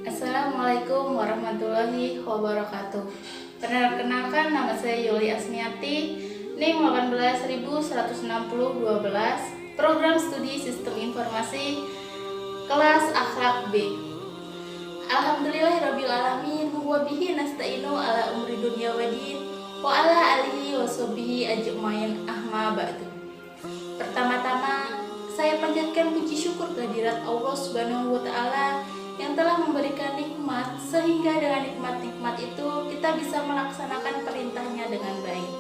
Assalamualaikum warahmatullahi wabarakatuh. Perkenalkan, nama saya Yuli Asmiati, NIM 1816012, Program Studi Sistem Informasi, kelas Akhlak B. Alhamdulillahirabbil alamin wa bihi nasta'inu ala umri dunya waddin wa ala alihi wa sahbihi ajmain ahma ba'du. Pertama-tama, saya panjatkan puji syukur kehadirat Allah Subhanahu wa taala yang telah memberikan nikmat, sehingga dengan nikmat-nikmat itu kita bisa melaksanakan perintahnya dengan baik.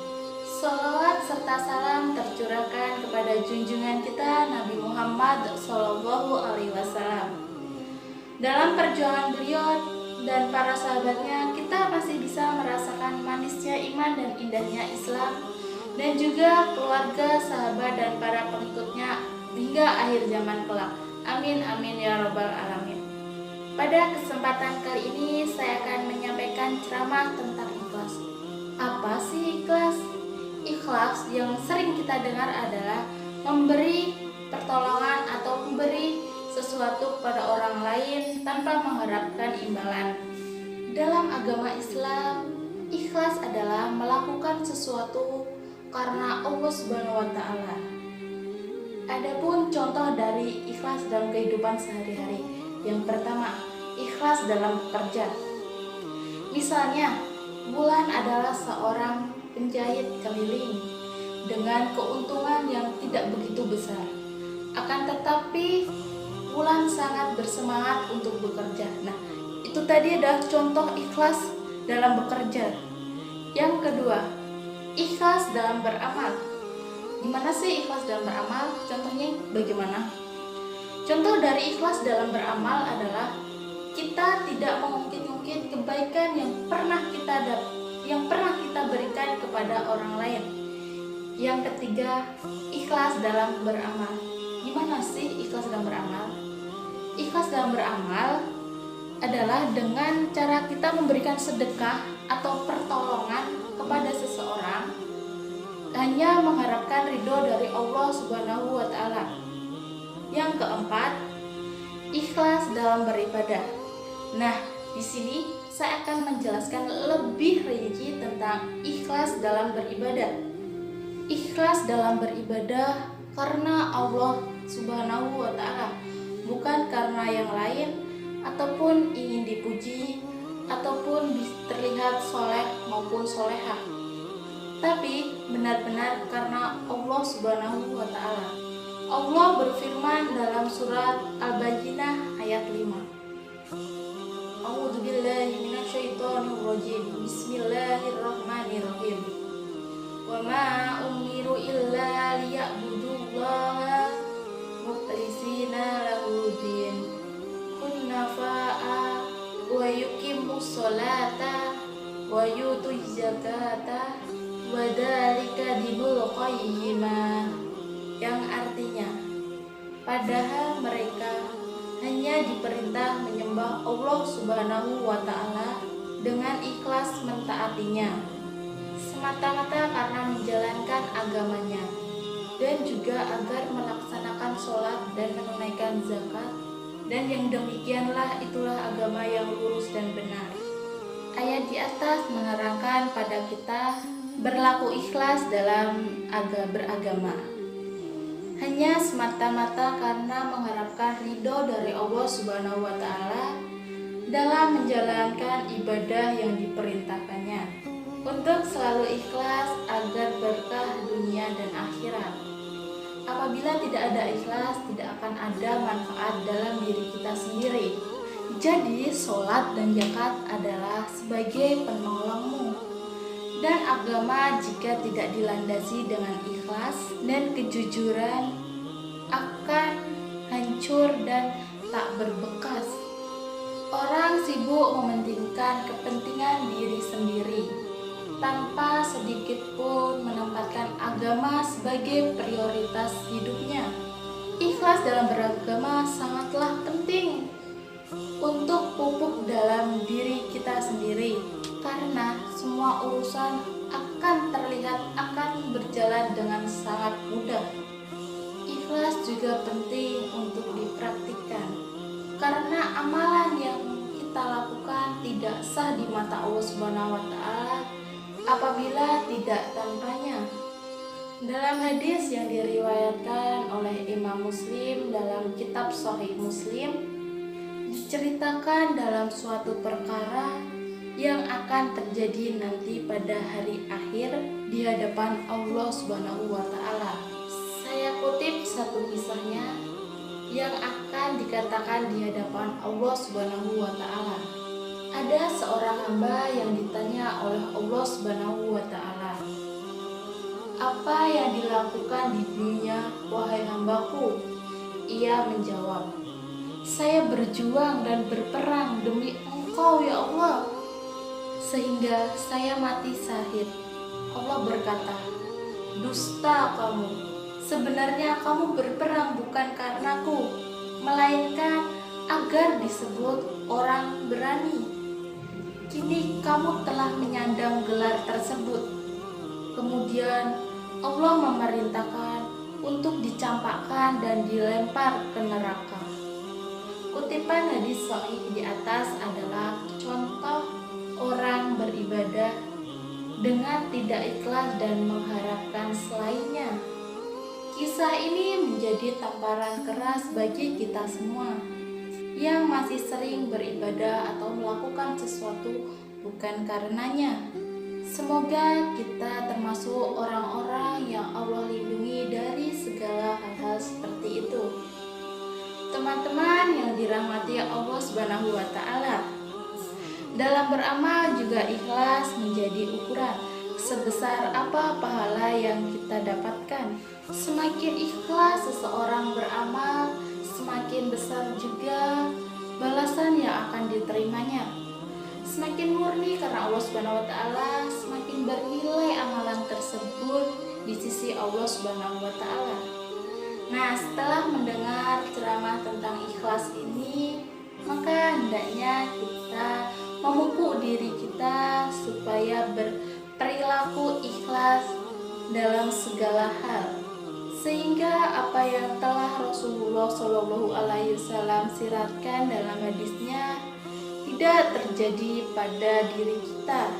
Salawat serta salam tercurahkan kepada junjungan kita Nabi Muhammad SAW. Dalam perjuangan beliau dan para sahabatnya, kita masih bisa merasakan manisnya iman dan indahnya Islam, dan juga keluarga, sahabat, dan para pengikutnya hingga akhir zaman kelak. Amin amin ya rabbal alamin. Pada kesempatan kali ini saya akan menyampaikan ceramah tentang ikhlas. Apa sih ikhlas? Ikhlas yang sering kita dengar adalah memberi pertolongan atau memberi sesuatu kepada orang lain tanpa mengharapkan imbalan. Dalam agama Islam, ikhlas adalah melakukan sesuatu karena Allah Subhanahu wa taala. Adapun contoh dari ikhlas dalam kehidupan sehari-hari. Yang pertama, ikhlas dalam bekerja. Misalnya, Bulan adalah seorang penjahit keliling dengan keuntungan yang tidak begitu besar. Akan tetapi, Bulan sangat bersemangat untuk bekerja. Nah, itu tadi adalah contoh ikhlas dalam bekerja. Yang kedua, ikhlas dalam beramal. Gimana sih ikhlas dalam beramal? Contohnya bagaimana? Contoh dari ikhlas dalam beramal adalah kita tidak mengungkit-ungkit kebaikan yang pernah kita berikan kepada orang lain. Yang ketiga, ikhlas dalam beramal. Gimana sih ikhlas dalam beramal? Ikhlas dalam beramal adalah dengan cara kita memberikan sedekah atau pertolongan kepada seseorang hanya mengharapkan ridho dari Allah Subhanahu wa taala. Yang keempat, ikhlas dalam beribadah. Nah, di sini saya akan menjelaskan lebih rinci tentang ikhlas dalam beribadah. Ikhlas dalam beribadah karena Allah Subhanahu wa taala, bukan karena yang lain ataupun ingin dipuji ataupun terlihat soleh maupun solehah, tapi benar-benar karena Allah Subhanahu wa taala. Allah berfirman dalam surat Al-Bayyinah ayat 5. A'udzubillahi minasyaitonirrajim. Bismillahirrahmanirrahim. Wa ma umiru illa liya'budullaha mukhlishina lahuddin hunafa'a wa yuqimus sholata wa yutuz zakata wa dzalika dinul qayyimah. Yang artinya, padahal mereka hanya diperintah menyembah Allah Subhanahu wa taala dengan ikhlas mentaatinya, semata-mata karena menjalankan agamanya, dan juga agar melaksanakan sholat dan menunaikan zakat, dan yang demikianlah itulah agama yang lurus dan benar. Ayat di atas menerangkan pada kita berlaku ikhlas dalam beragama hanya semata-mata karena mengharapkan ridho dari Allah Subhanahu wa taala dalam menjalankan ibadah yang diperintahkannya, untuk selalu ikhlas agar berkah dunia dan akhirat. Apabila tidak ada ikhlas, tidak akan ada manfaat dalam diri kita sendiri. Jadi, sholat dan zakat adalah sebagai penolongmu. Dan agama jika tidak dilandasi dengan ikhlas dan kejujuran akan hancur dan tak berbekas. Orang sibuk mementingkan kepentingan diri sendiri tanpa sedikit pun menempatkan agama sebagai prioritas hidupnya. Ikhlas dalam beragama sangatlah penting untuk pupuk dalam diri kita sendiri, karena semua urusan akan berjalan dengan sangat mudah. Ikhlas juga penting amalan yang kita lakukan tidak sah di mata Allah Subhanahu wa taala apabila tidak tanpanya. Dalam hadis yang diriwayatkan oleh Imam Muslim dalam kitab Sahih Muslim, diceritakan dalam suatu perkara yang akan terjadi nanti pada hari akhir di hadapan Allah Subhanahu wa taala. Saya kutip satu kisahnya yang akan dikatakan di hadapan Allah Subhanahu wa taala. Ada seorang hamba yang ditanya oleh Allah Subhanahu wa taala, "Apa yang dilakukan di dunia, wahai hambaku?" Ia menjawab, "Saya berjuang dan berperang demi Engkau ya Allah, sehingga saya mati syahid." Allah berkata, "Dusta kamu, sebenarnya kamu berperang bukan karenaku, melainkan agar disebut orang berani. Kini kamu telah menyandang gelar tersebut." Kemudian Allah memerintahkan untuk dicampakkan dan dilempar ke neraka. Kutipan hadis sahih di atas adalah contoh orang beribadah dengan tidak ikhlas dan mengharapkan selainnya. Kisah ini menjadi tamparan keras bagi kita semua yang masih sering beribadah atau melakukan sesuatu bukan karenanya. Semoga kita termasuk orang-orang yang Allah lindungi dari segala hal-hal seperti itu. Teman-teman yang dirahmati Allah Subhanahu wa taala, dalam beramal juga ikhlas menjadi ukuran sebesar apa pahala yang kita dapatkan. Semakin ikhlas seseorang beramal, semakin besar juga balasan yang akan diterimanya. Semakin murni karena Allah Subhanahu wa taala, semakin bernilai amalan tersebut di sisi Allah Subhanahu wa taala. Nah, setelah mendengar ceramah tentang ikhlas ini, maka hendaknya kita memupuk diri kita supaya berperilaku ikhlas dalam segala hal, sehingga apa yang telah Rasulullah Shallallahu Alaihi Wasallam siratkan dalam hadisnya tidak terjadi pada diri kita.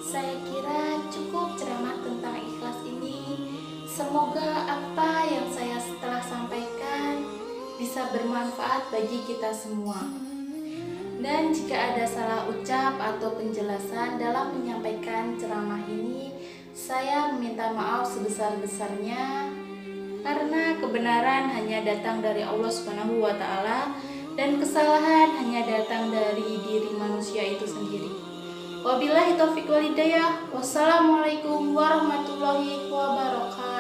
Saya kira cukup ceramah tentang ikhlas ini. Semoga apa yang saya telah sampaikan bisa bermanfaat bagi kita semua. Dan jika ada salah ucap atau penjelasan dalam menyampaikan ceramah ini, saya meminta maaf sebesar-besarnya, karena kebenaran hanya datang dari Allah Subhanahu wa taala dan kesalahan hanya datang dari diri manusia itu sendiri. Wabillahi taufiq wal hidayah. Wassalamualaikum warahmatullahi wabarakatuh.